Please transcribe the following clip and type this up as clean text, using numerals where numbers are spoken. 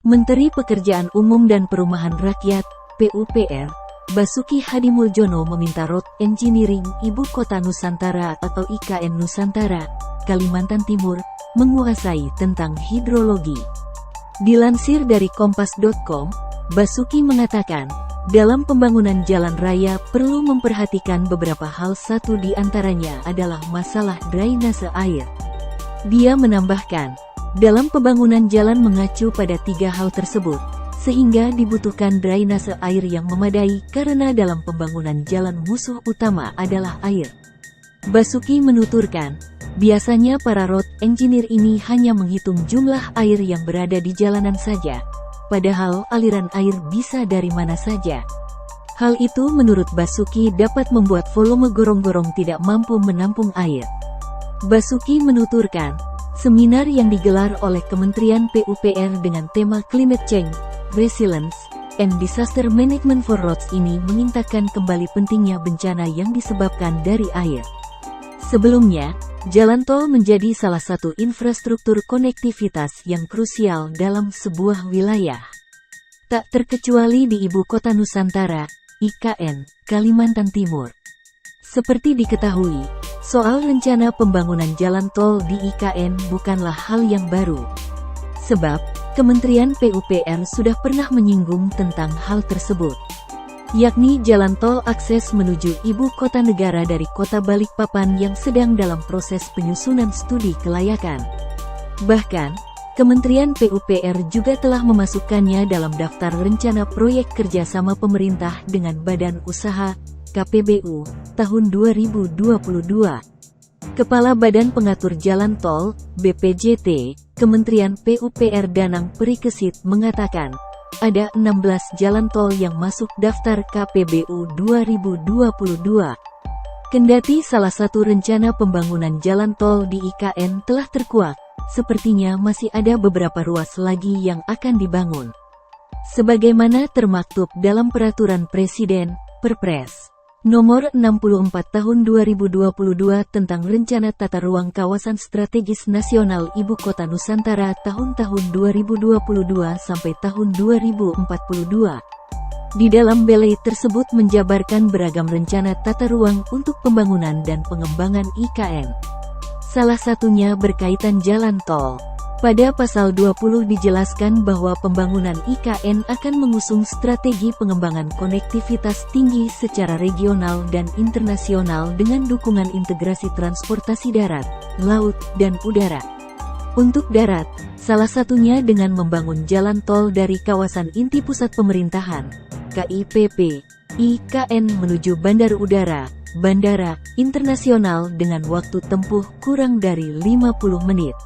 Menteri Pekerjaan Umum dan Perumahan Rakyat, PUPR, Basuki Hadimuljono meminta Road Engineering Ibu Kota Nusantara atau IKN Nusantara, Kalimantan Timur, menguasai tentang hidrologi. Dilansir dari Kompas.com, Basuki mengatakan, dalam pembangunan jalan raya perlu memperhatikan beberapa hal, satu di antaranya adalah masalah drainase air. Dia menambahkan, dalam pembangunan jalan mengacu pada tiga hal tersebut, sehingga dibutuhkan drainase air yang memadai karena dalam pembangunan jalan musuh utama adalah air. Basuki menuturkan, biasanya para road engineer ini hanya menghitung jumlah air yang berada di jalanan saja, padahal aliran air bisa dari mana saja. Hal itu menurut Basuki dapat membuat volume gorong-gorong tidak mampu menampung air. Basuki menuturkan, seminar yang digelar oleh Kementerian PUPR dengan tema Climate Change, Resilience, and Disaster Management for Roads ini mengingatkan kembali pentingnya bencana yang disebabkan dari air. Sebelumnya, jalan tol menjadi salah satu infrastruktur konektivitas yang krusial dalam sebuah wilayah. Tak terkecuali di Ibu Kota Nusantara, IKN, Kalimantan Timur. Seperti diketahui, soal rencana pembangunan jalan tol di IKN bukanlah hal yang baru. Sebab, Kementerian PUPR sudah pernah menyinggung tentang hal tersebut, yakni jalan tol akses menuju ibu kota negara dari kota Balikpapan yang sedang dalam proses penyusunan studi kelayakan. Bahkan, Kementerian PUPR juga telah memasukkannya dalam daftar rencana proyek kerjasama pemerintah dengan Badan Usaha KPBU tahun 2022. Kepala Badan Pengatur Jalan Tol (BPJT) Kementerian PUPR Danang Perikesit mengatakan, ada 16 jalan tol yang masuk daftar KPBU 2022. Kendati salah satu rencana pembangunan jalan tol di IKN telah terkuak, sepertinya masih ada beberapa ruas lagi yang akan dibangun. Sebagaimana termaktub dalam Peraturan Presiden, Perpres Nomor 64 Tahun 2022 tentang Rencana Tata Ruang Kawasan Strategis Nasional Ibu Kota Nusantara tahun-tahun 2022 sampai tahun 2042. Di dalam belai tersebut menjabarkan beragam rencana tata ruang untuk pembangunan dan pengembangan IKN. Salah satunya berkaitan jalan tol. Pada pasal 20 dijelaskan bahwa pembangunan IKN akan mengusung strategi pengembangan konektivitas tinggi secara regional dan internasional dengan dukungan integrasi transportasi darat, laut, dan udara. Untuk darat, salah satunya dengan membangun jalan tol dari kawasan inti pusat pemerintahan, KIPP, IKN menuju bandar udara, bandara internasional dengan waktu tempuh kurang dari 50 menit.